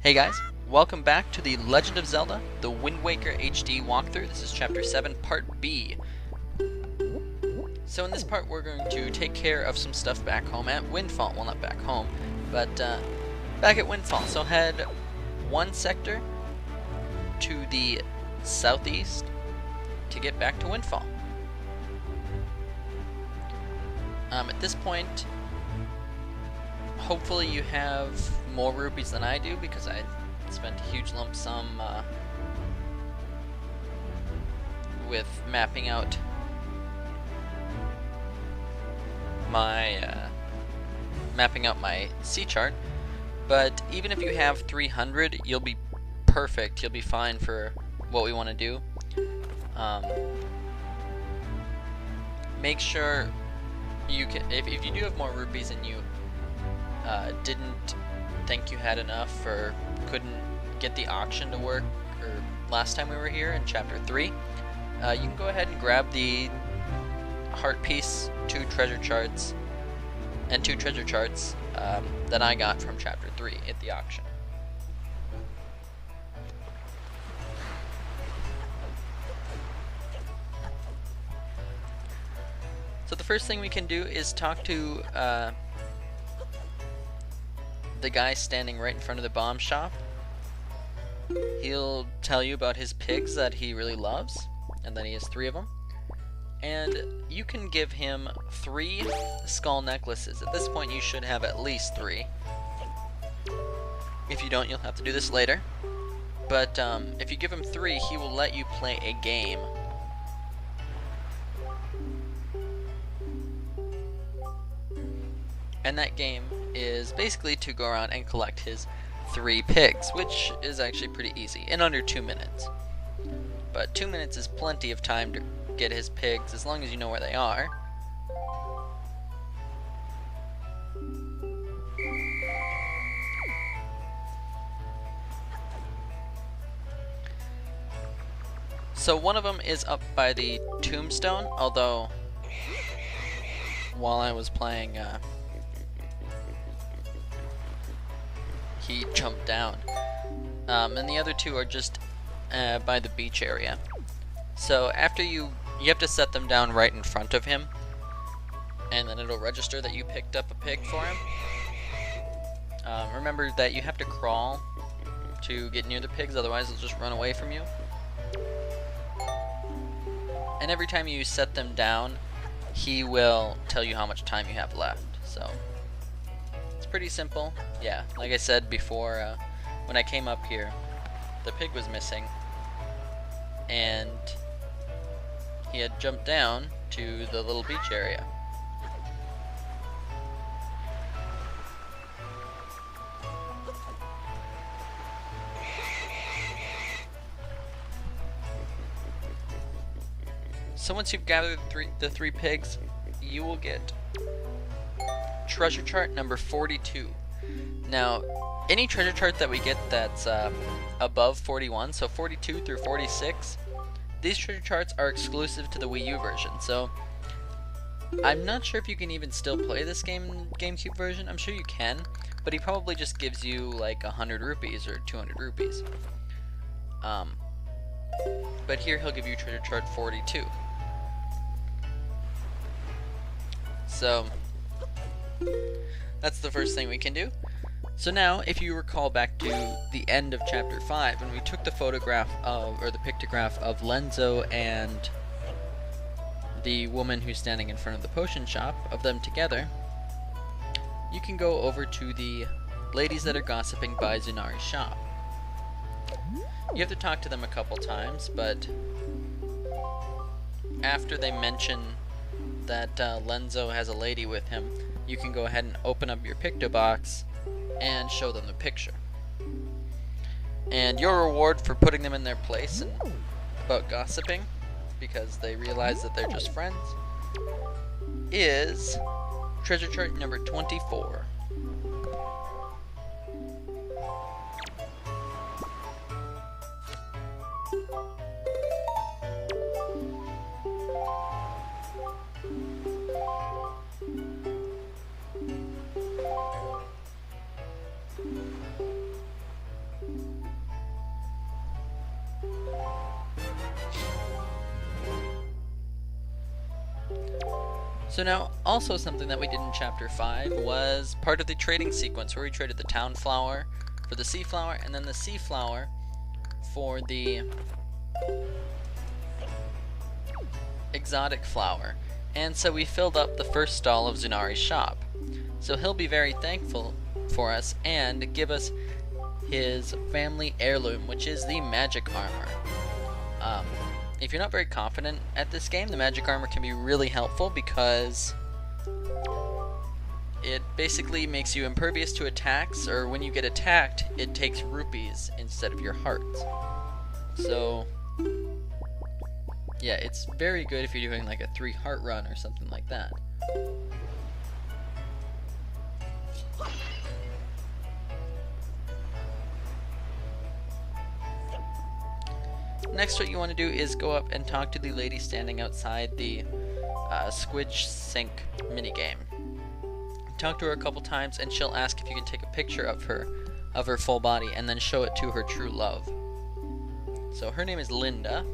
Hey guys, welcome back to the Legend of Zelda, the Wind Waker HD walkthrough. This is Chapter 7, Part B. So in this part we're going to take care of some stuff back home at Windfall. Well, not back home, but back at Windfall. So head one sector to the southeast to get back to Windfall. At this point, hopefully you have more rupees than I do, because I spent a huge lump sum with mapping out my C chart. But even if you have 300, you'll be perfect. You'll be fine for what we want to do. Make sure you can, if you do have more rupees and you didn't think you had enough or couldn't get the auction to work, or last time we were here in Chapter 3, you can go ahead and grab the heart piece, two treasure charts that I got from Chapter 3 at the auction. So the first thing we can do is talk to the guy standing right in front of the bomb shop. He'll tell you about his pigs that he really loves, and that he has 3 of them. And you can give him 3 skull necklaces. At this point you should have at least 3. If you don't, you'll have to do this later. But if you give him 3, he will let you play a game. And that game is basically to go around and collect his 3 pigs, which is actually pretty easy, in under 2 minutes. But 2 minutes is plenty of time to get his pigs, as long as you know where they are. So one of them is up by the tombstone, although while I was playing, he jumped down. And the other 2 are just by the beach area. So after you have to set them down right in front of him, and then it'll register that you picked up a pig for him. Remember that you have to crawl to get near the pigs, otherwise they'll just run away from you. And every time you set them down, he will tell you how much time you have left. So it's pretty simple. Yeah, like I said before, when I came up here, the pig was missing, and he had jumped down to the little beach area. So once you've gathered the three pigs, you will get treasure chart number 42. Now, any treasure chart that we get that's above 41, so 42 through 46, these treasure charts are exclusive to the Wii U version. So I'm not sure if you can even still play this game in GameCube version. I'm sure you can, but he probably just gives you like 100 rupees or 200 rupees. But here he'll give you treasure chart 42. So that's the first thing we can do. So now, if you recall back to the end of Chapter 5, when we took the photograph of, or the pictograph of Lenzo and the woman who's standing in front of the potion shop, of them together, you can go over to the ladies that are gossiping by Zunari's shop. You have to talk to them a couple times, but after they mention that Lenzo has a lady with him, you can go ahead and open up your Pictobox and show them the picture. And your reward for putting them in their place and about gossiping, because they realize that they're just friends, is treasure chart number 24. So now, also something that we did in Chapter 5 was part of the trading sequence, where we traded the town flower for the sea flower, and then the sea flower for the exotic flower. And so we filled up the first stall of Zunari's shop. So he'll be very thankful for us and give us his family heirloom, which is the magic armor. If you're not very confident at this game, the magic armor can be really helpful because it basically makes you impervious to attacks, or when you get attacked, it takes rupees instead of your hearts. So, yeah, it's very good if you're doing like a 3 heart run or something like that. Next, what you want to do is go up and talk to the lady standing outside the Squidge Sink minigame. Talk to her a couple times and she'll ask if you can take a picture of her full body and then show it to her true love. So her name is Linda.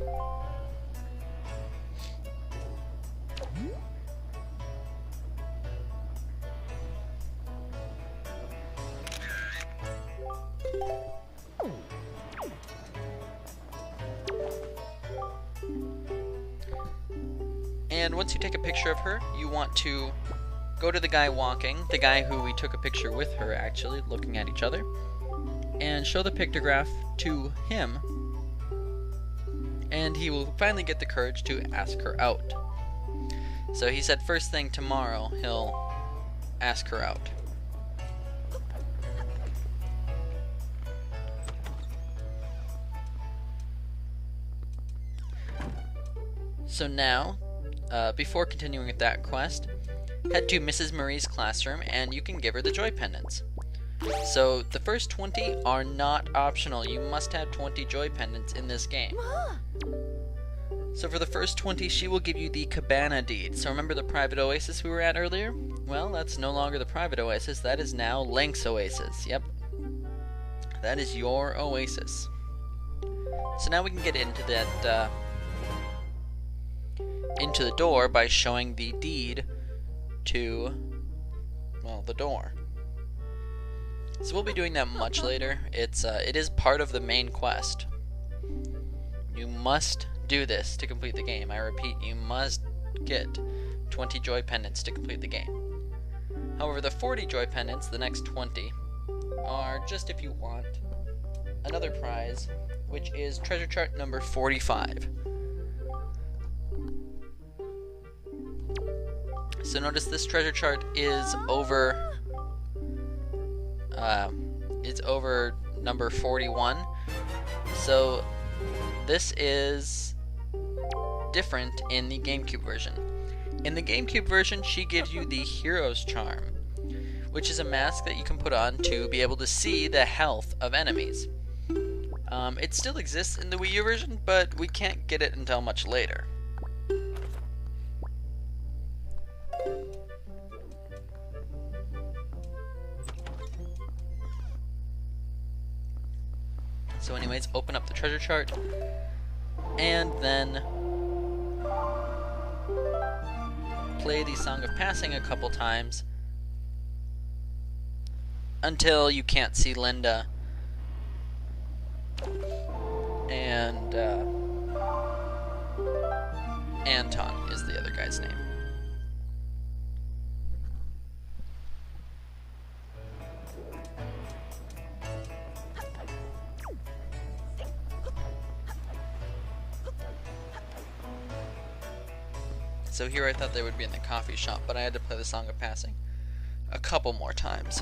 And once you take a picture of her, you want to go to the guy walking, the guy who we took a picture with her actually, looking at each other, and show the pictograph to him, and he will finally get the courage to ask her out. So he said first thing tomorrow he'll ask her out. So now, before continuing with that quest, head to Mrs. Marie's classroom and you can give her the joy pendants. So the first 20 are not optional. You must have 20 joy pendants in this game. So for the first 20, she will give you the Cabana deed. So remember the private oasis we were at earlier? Well, that's no longer the private oasis. That is now Link's oasis. Yep. That is your oasis. So now we can get into that into the door by showing the deed to, well, the door. So we'll be doing that much later. It is part of the main quest. You must do this to complete the game. I repeat, you must get 20 joy pendants to complete the game. However, the 40 joy pendants, the next 20, are just if you want another prize, which is treasure chart number 45. So notice this treasure chart is over number 41. So this is different in the GameCube version. In the GameCube version, she gives you the Hero's Charm, which is a mask that you can put on to be able to see the health of enemies. It still exists in the Wii U version, but we can't get it until much later. So anyways, open up the treasure chart, and then play the Song of Passing a couple times until you can't see Linda, and Anton is the other guy's name. So here I thought they would be in the coffee shop, but I had to play the Song of Passing a couple more times.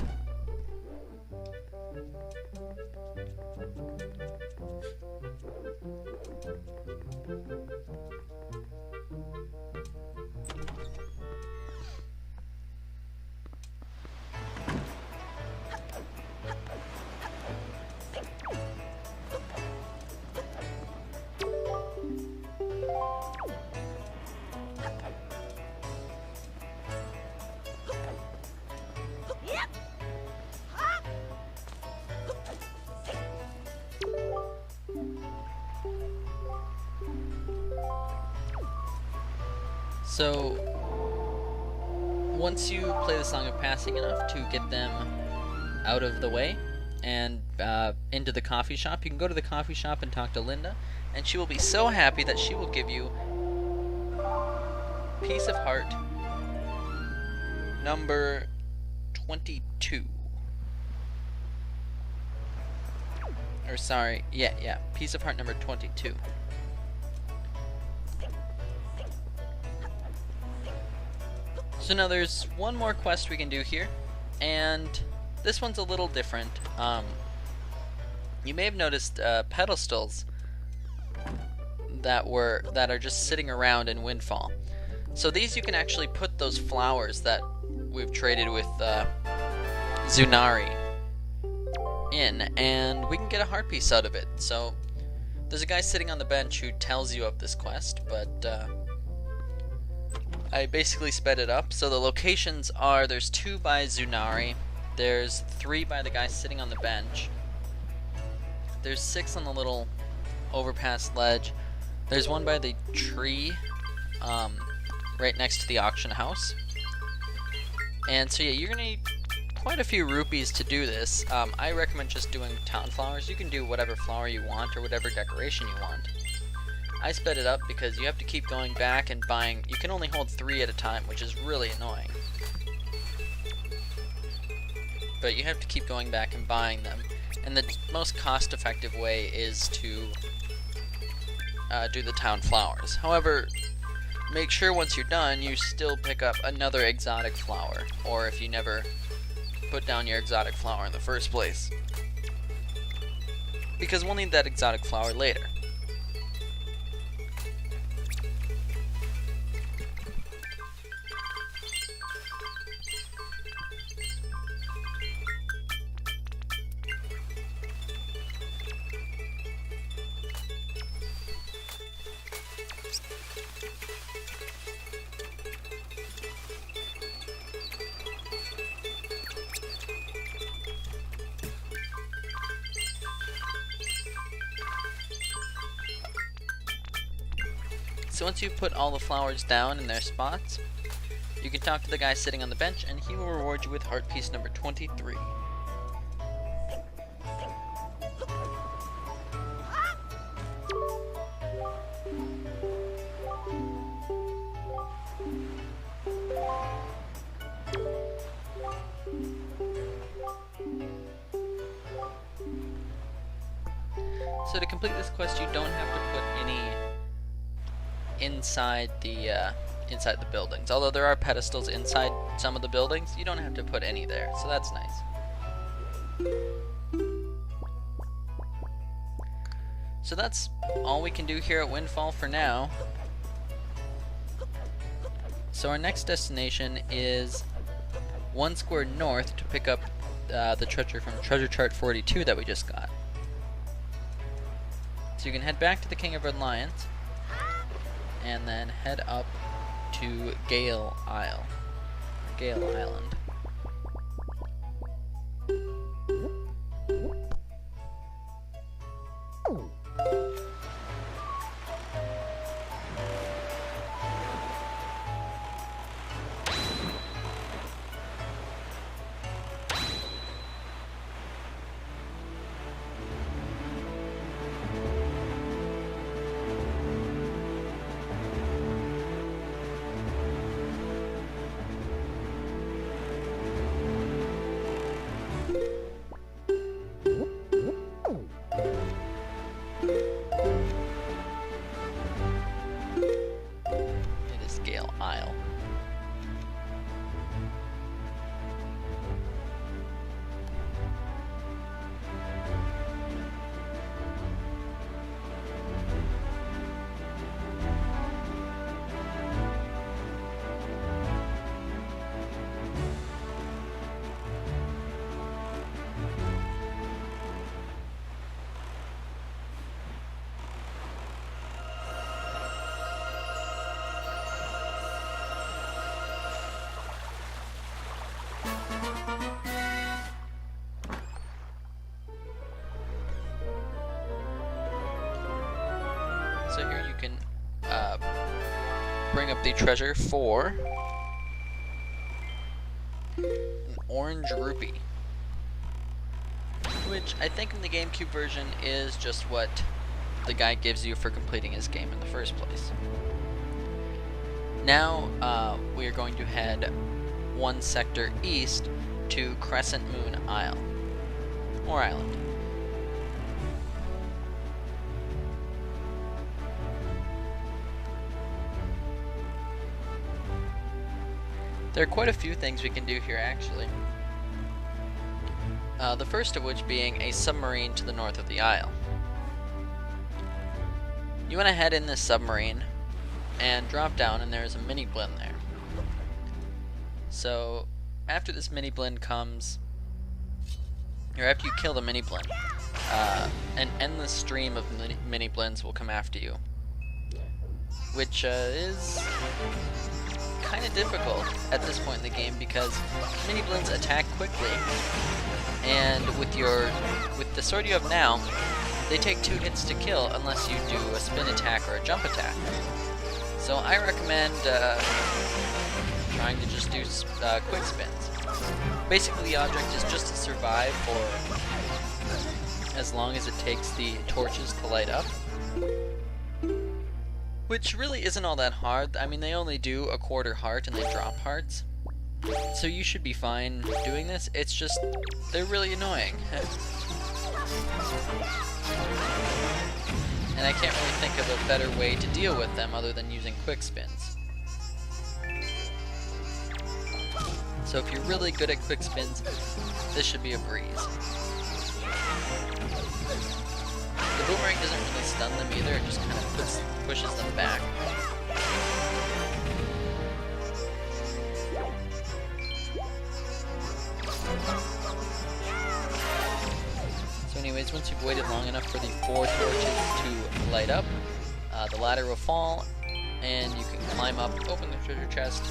So once you play the Song of Passing enough to get them out of the way and into the coffee shop, you can go to the coffee shop and talk to Linda, and she will be so happy that she will give you Piece of Heart number 22. Or sorry, yeah, Piece of Heart number 22. So now there's one more quest we can do here, and this one's a little different. You may have noticed pedestals that are just sitting around in Windfall. So these you can actually put those flowers that we've traded with Zunari in, and we can get a heart piece out of it. So there's a guy sitting on the bench who tells you of this quest, but I basically sped it up. So the locations are, there's 2 by Zunari, there's 3 by the guy sitting on the bench, there's 6 on the little overpass ledge, there's 1 by the tree right next to the auction house. And so yeah, you're gonna need quite a few rupees to do this. I recommend just doing town flowers. You can do whatever flower you want or whatever decoration you want. I sped it up because you have to keep going back and buying. You can only hold 3 at a time, which is really annoying. But you have to keep going back and buying them. And the most cost-effective way is to do the town flowers. However, make sure once you're done, you still pick up another exotic flower, or if you never put down your exotic flower in the first place, because we'll need that exotic flower later. So once you've put all the flowers down in their spots, you can talk to the guy sitting on the bench, and he will reward you with heart piece number 23. So to complete this quest, you don't have to put any inside the buildings. Although there are pedestals inside some of the buildings, you don't have to put any there, so that's nice. So that's all we can do here at Windfall for now. So our next destination is 1 square north to pick up the treasure from Treasure Chart 42 that we just got. So you can head back to the King of Red Lions, and then head up to Gale Isle, or Gale Island. So here you can bring up the treasure for Orange Rupee, which I think in the GameCube version is just what the guy gives you for completing his game in the first place. Now we are going to head one sector east to Crescent Moon Isle, or Island. There are quite a few things we can do here, actually. The first of which being a submarine to the north of the isle. You want to head in this submarine and drop down, and there's a mini blend there. So after this mini blend comes, or after you kill the mini blend, an endless stream of mini blends will come after you, which is kind of difficult at this point in the game because mini blends attack quickly, and with the sword you have now, they take 2 hits to kill unless you do a spin attack or a jump attack. So I recommend trying to just do quick spins. Basically, the object is just to survive for as long as it takes the torches to light up, which really isn't all that hard. I mean, they only do a quarter heart and they drop hearts, so you should be fine doing this. It's just, they're really annoying. And I can't really think of a better way to deal with them other than using quick spins. So if you're really good at quick spins, this should be a breeze. The boomerang doesn't really stun them either, it just kind of pushes them back. So anyways, once you've waited long enough for the 4 torches to light up, the ladder will fall, and you can climb up, open the treasure chest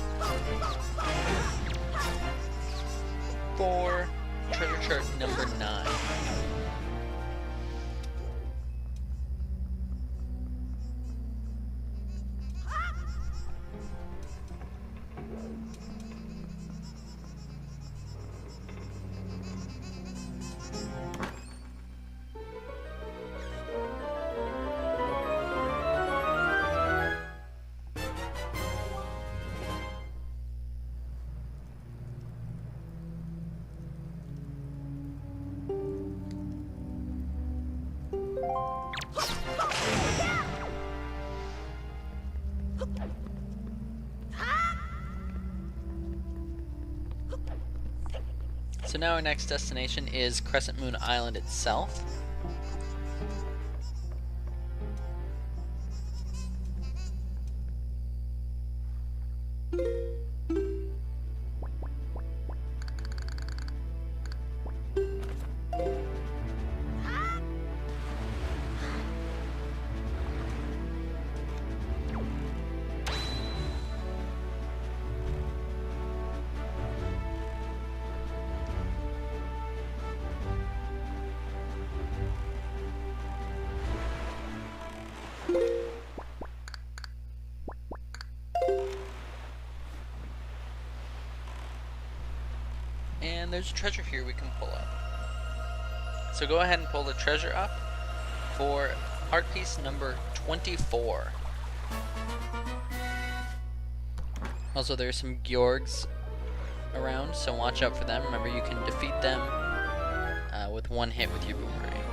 for treasure chart number 9. So now our next destination is Crescent Moon Island itself. And there's a treasure here we can pull up. So go ahead and pull the treasure up for heart piece number 24. Also, there's some Georgs around, so watch out for them. Remember, you can defeat them with 1 hit with your boomerang.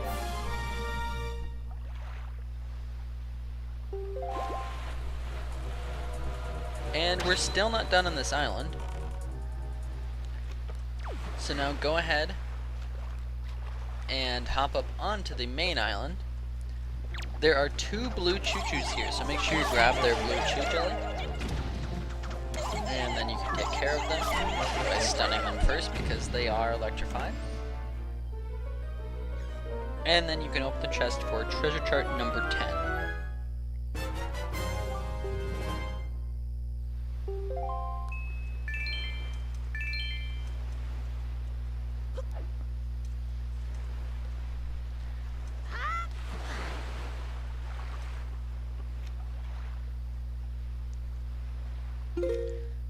And we're still not done on this island. So now go ahead and hop up onto the main island. There are 2 blue choo-choos here, so make sure you grab their blue choo jelly. And then you can take care of them by stunning them first because they are electrified. And then you can open the chest for treasure chart number 10.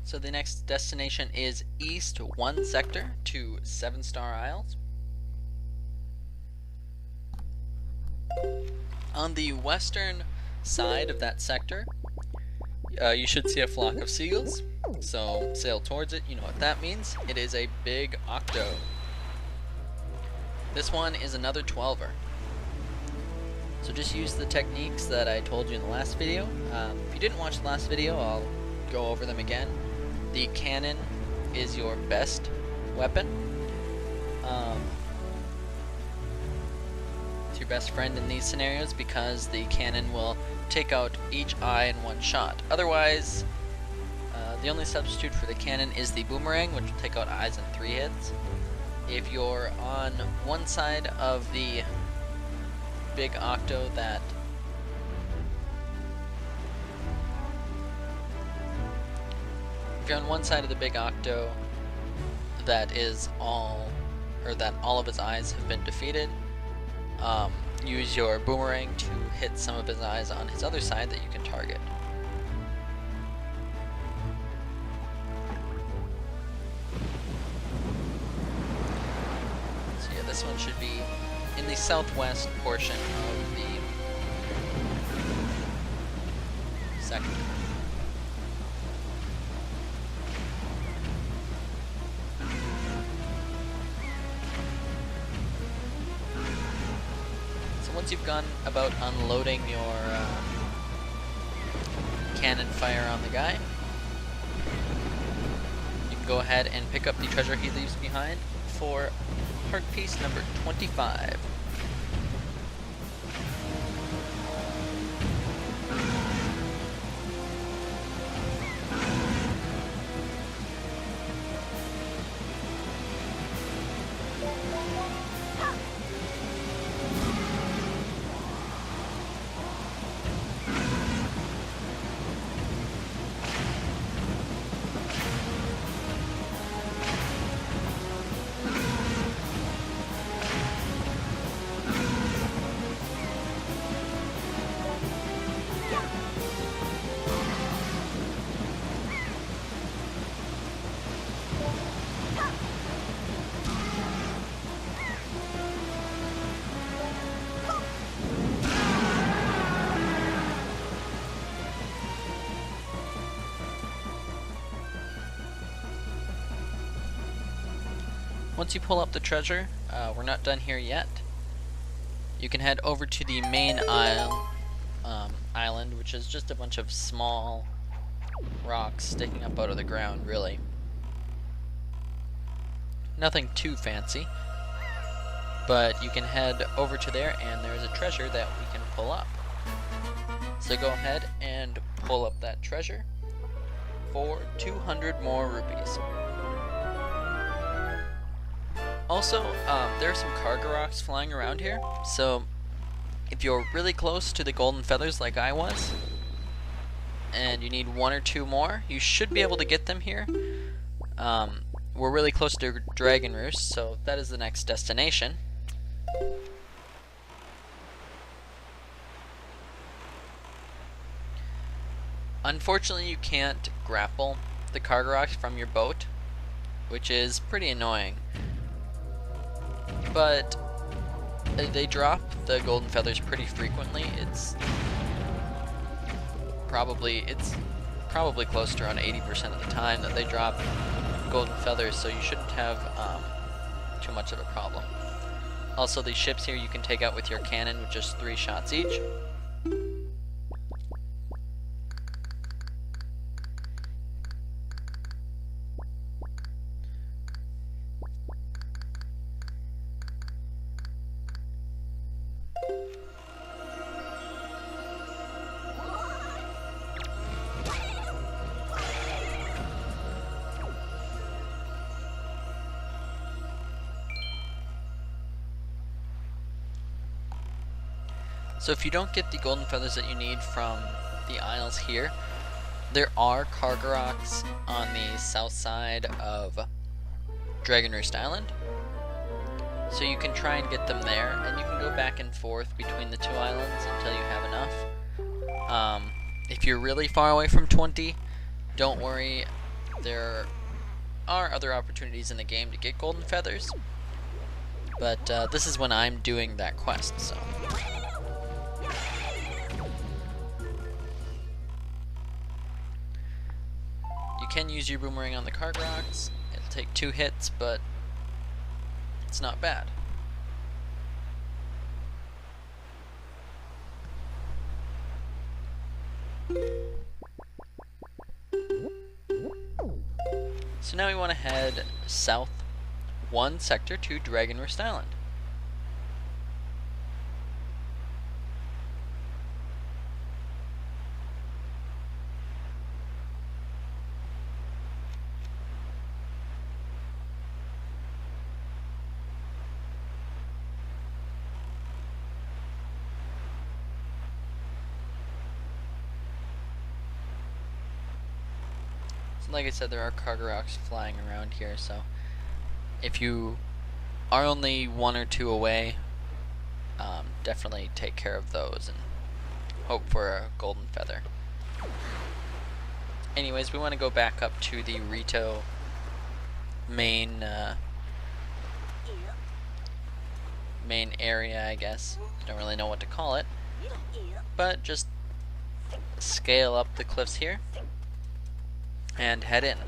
So the next destination is east 1 sector to 7-Star Isles. On the western side of that sector, you should see a flock of seagulls. So sail towards it. You know what that means. It is a big octo. This one is another 12er. So just use the techniques that I told you in the last video. If you didn't watch the last video, I'll go over them again. The cannon is your best weapon. It's your best friend in these scenarios because the cannon will take out each eye in one shot. Otherwise, the only substitute for the cannon is the boomerang, which will take out eyes in 3 hits. If you're on one side of the big octo if you're on one side of the big octo that all of his eyes have been defeated, use your boomerang to hit some of his eyes on his other side that you can target. So yeah, this one should be in the southwest portion of the sector. So once you've gone about unloading your cannon fire on the guy, you can go ahead and pick up the treasure he leaves behind for heart piece number 25. Once you pull up the treasure, we're not done here yet. You can head over to the main island, which is just a bunch of small rocks sticking up out of the ground, really. Nothing too fancy, but you can head over to there and there's a treasure that we can pull up. So go ahead and pull up that treasure for 200 more rupees. Also, there are some Cargaroks flying around here, so if you're really close to the golden feathers like I was, and you need 1 or 2 more, you should be able to get them here. We're really close to Dragon Roost, so that is the next destination. Unfortunately, you can't grapple the Cargaroks from your boat, which is pretty annoying. But they drop the golden feathers pretty frequently. It's probably close to around 80% of the time that they drop golden feathers, so you shouldn't have too much of a problem. Also, these ships here you can take out with your cannon with just 3 shots each. So if you don't get the golden feathers that you need from the isles here, there are Cargaroks on the south side of Dragon Roost Island. So you can try and get them there, and you can go back and forth between the 2 islands until you have enough. If you're really far away from 20, don't worry, there are other opportunities in the game to get golden feathers, but this is when I'm doing that quest, so. You can use your boomerang on the Cargrox. It'll take 2 hits, but it's not bad. So now we want to head south 1 sector to Dragonrust Island. Like I said, there are Cargaroks flying around here, so if you are only 1 or 2 away, definitely take care of those and hope for a golden feather. Anyways, we want to go back up to the Rito main area, I guess. Don't really know what to call it, but just scale up the cliffs here and head in.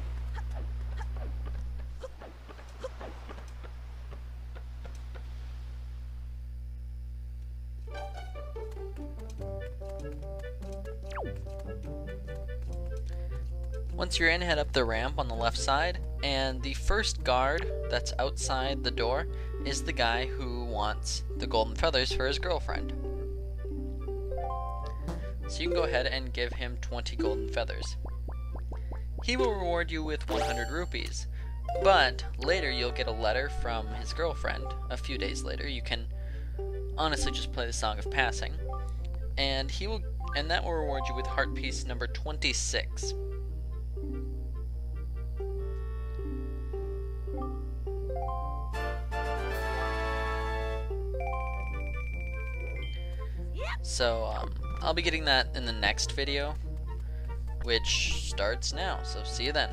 Once you're in, head up the ramp on the left side, and the first guard that's outside the door is the guy who wants the golden feathers for his girlfriend. So you can go ahead and give him 20 golden feathers. He will reward you with 100 rupees, but later you'll get a letter from his girlfriend. A few days later, you can honestly just play the Song of Passing, and that will reward you with heart piece number 26. So I'll be getting that in the next video, which starts now, so see you then.